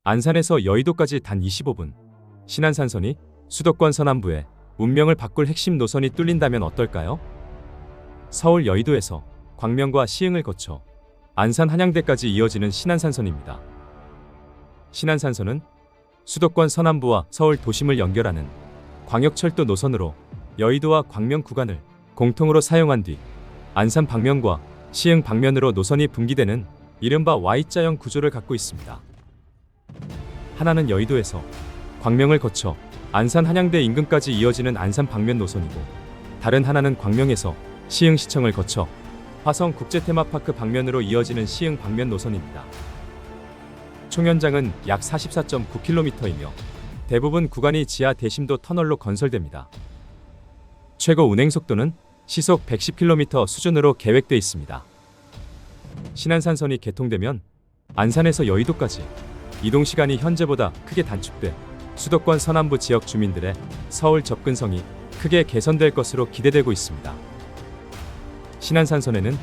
안산에서 여의도까지 단 25분. 신안산선이 수도권 서남부에 운명을 바꿀 핵심 노선이 뚫린다면 어떨까요? 서울 여의도에서 광명과 시흥을 거쳐 안산 한양대까지 이어지는 신안산선입니다. 신안산선은 수도권 서남부와 서울 도심을 연결하는 광역철도 노선으로 여의도와 광명 구간을 공통으로 사용한 뒤 안산 방면과 시흥 방면으로 노선이 분기되는 이른바 Y자형 구조를 갖고 있습니다. 하나는 여의도에서 광명을 거쳐 안산 한양대 인근까지 이어지는 안산 방면 노선이고, 다른 하나는 광명에서 시흥시청을 거쳐 화성 국제테마파크 방면으로 이어지는 시흥 방면 노선입니다. 총 연장은 약 44.9km이며 대부분 구간이 지하 대심도 터널로 건설됩니다. 최고 운행속도는 시속 110km 수준으로 계획돼 있습니다. 신안산선이 개통되면 안산에서 여의도까지 이동시간이 현재보다 크게 단축돼 수도권 서남부 지역 주민들의 서울 접근성이 크게 개선될 것으로 기대되고 있습니다. 신안산선에는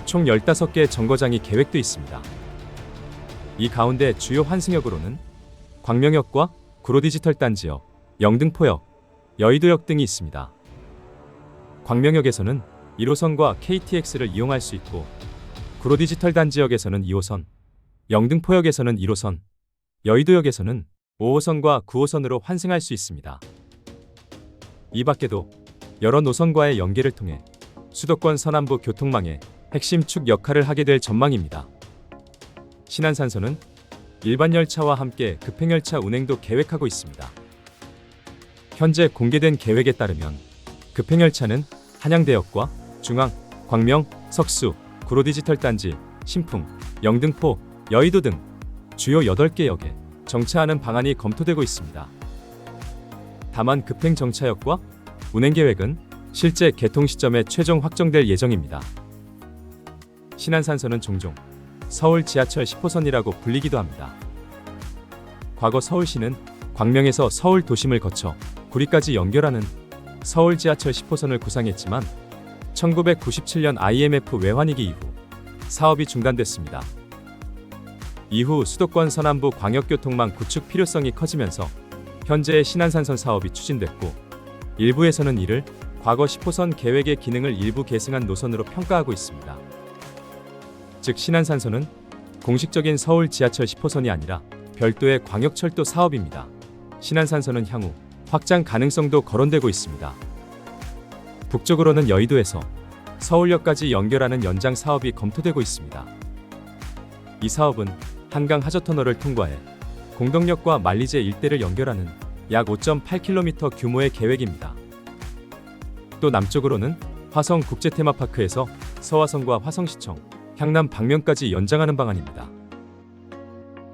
총 15개의 정거장이 계획돼 있습니다. 이 가운데 주요 환승역으로는 광명역과 구로디지털단지역, 영등포역, 여의도역 등이 있습니다. 광명역에서는 1호선과 KTX를 이용할 수 있고, 구로디지털단지역에서는 2호선, 영등포역에서는 1호선, 여의도역에서는 5호선과 9호선으로 환승할 수 있습니다. 이 밖에도 여러 노선과의 연계를 통해 수도권 서남부 교통망의 핵심 축 역할을 하게 될 전망입니다. 신안산선은 일반 열차와 함께 급행열차 운행도 계획하고 있습니다. 현재 공개된 계획에 따르면 급행열차는 한양대역과 중앙, 광명, 석수, 구로디지털단지, 신풍, 영등포, 여의도 등 주요 8개 역에 정차하는 방안이 검토되고 있습니다. 다만 급행 정차역과 운행 계획은 실제 개통 시점에 최종 확정될 예정입니다. 신안산선은 종종 서울 지하철 10호선이라고 불리기도 합니다. 과거 서울시는 광명에서 서울 도심을 거쳐 구리까지 연결하는 서울 지하철 10호선을 구상했지만 1997년 IMF 외환위기 이후 사업이 중단됐습니다. 이후 수도권 서남부 광역교통망 구축 필요성이 커지면서 현재의 신안산선 사업이 추진됐고, 일부에서는 이를 과거 10호선 계획의 기능을 일부 계승한 노선으로 평가하고 있습니다. 즉 신안산선은 공식적인 서울 지하철 10호선이 아니라 별도의 광역철도 사업입니다. 신안산선은 향후 확장 가능성도 거론되고 있습니다. 북쪽으로는 여의도에서 서울역까지 연결하는 연장 사업이 검토되고 있습니다. 이 사업은 한강 하저터널을 통과해 공덕역과 만리제 일대를 연결하는 약 5.8km 규모의 계획입니다. 또 남쪽으로는 화성 국제테마파크에서 서화성과 화성시청, 향남 방면까지 연장하는 방안입니다.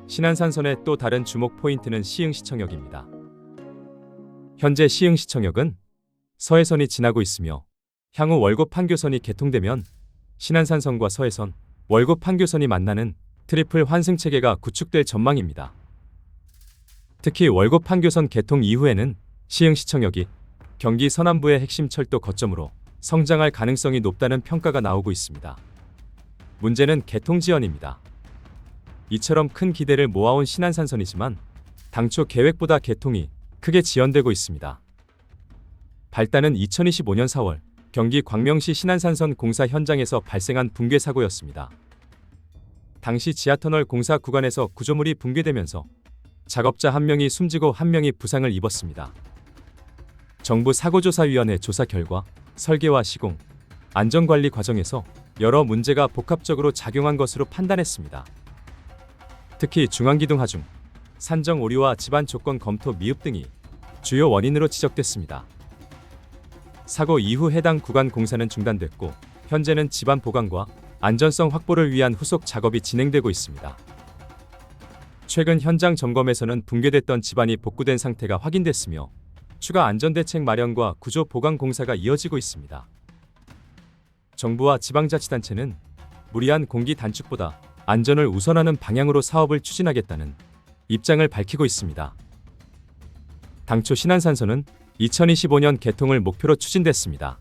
신안산선의 또 다른 주목 포인트는 시흥시청역입니다. 현재 시흥시청역은 서해선이 지나고 있으며 향후 월곡 판교선이 개통되면 신안산선과 서해선, 월곡 판교선이 만나는 트리플 환승 체계가 구축될 전망입니다. 특히 월곡 판교선 개통 이후에는 시흥시청역이 경기 서남부의 핵심 철도 거점으로 성장할 가능성이 높다는 평가가 나오고 있습니다. 문제는 개통 지연입니다. 이처럼 큰 기대를 모아온 신안산선이지만 당초 계획보다 개통이 크게 지연되고 있습니다. 발단은 2025년 4월 경기 광명시 신안산선 공사 현장에서 발생한 붕괴 사고였습니다. 당시 지하터널 공사 구간에서 구조물이 붕괴되면서 작업자 1명이 숨지고 1명이 부상을 입었습니다. 정부 사고조사위원회 조사 결과 설계와 시공, 안전관리 과정에서 여러 문제가 복합적으로 작용한 것으로 판단했습니다. 특히 중앙기둥 하중, 산정 오류와 집안 조건 검토 미흡 등이 주요 원인으로 지적됐습니다. 사고 이후 해당 구간 공사는 중단됐고, 현재는 집안 보강과 안전성 확보를 위한 후속 작업이 진행되고 있습니다. 최근 현장 점검에서는 붕괴됐던 집안이 복구된 상태가 확인됐으며 추가 안전대책 마련과 구조 보강 공사가 이어지고 있습니다. 정부와 지방자치단체는 무리한 공기 단축보다 안전을 우선하는 방향으로 사업을 추진하겠다는 입장을 밝히고 있습니다. 당초 신안산선은 2025년 개통을 목표로 추진됐습니다.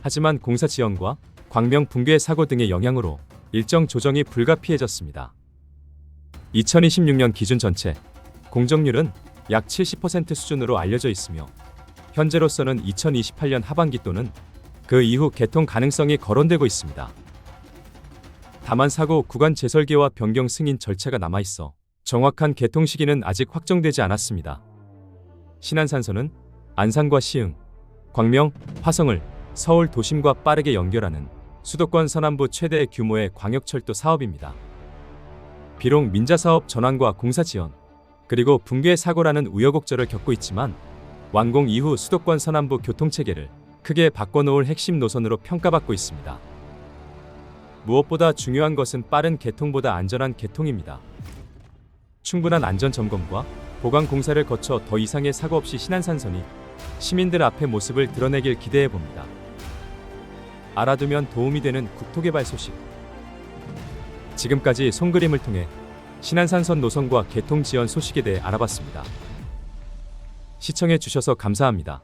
하지만 공사 지연과 광명 붕괴 사고 등의 영향으로 일정 조정이 불가피해졌습니다. 2026년 기준 전체 공정률은 약 70% 수준으로 알려져 있으며 현재로서는 2028년 하반기 또는 그 이후 개통 가능성이 거론되고 있습니다. 다만 사고 구간 재설계와 변경 승인 절차가 남아있어 정확한 개통 시기는 아직 확정되지 않았습니다. 신안산선은 안산과 시흥, 광명, 화성을 서울 도심과 빠르게 연결하는 수도권 서남부 최대 규모의 광역철도 사업입니다. 비록 민자사업 전환과 공사 지연, 그리고 붕괴 사고라는 우여곡절을 겪고 있지만 완공 이후 수도권 서남부 교통체계를 크게 바꿔놓을 핵심 노선으로 평가받고 있습니다. 무엇보다 중요한 것은 빠른 개통보다 안전한 개통입니다. 충분한 안전 점검과 보강 공사를 거쳐 더 이상의 사고 없이 신안산선이 시민들 앞에 모습을 드러내길 기대해 봅니다. 알아두면 도움이 되는 국토개발 소식. 지금까지 손그림을 통해 신안산선 노선과 개통 지연 소식에 대해 알아봤습니다. 시청해 주셔서 감사합니다.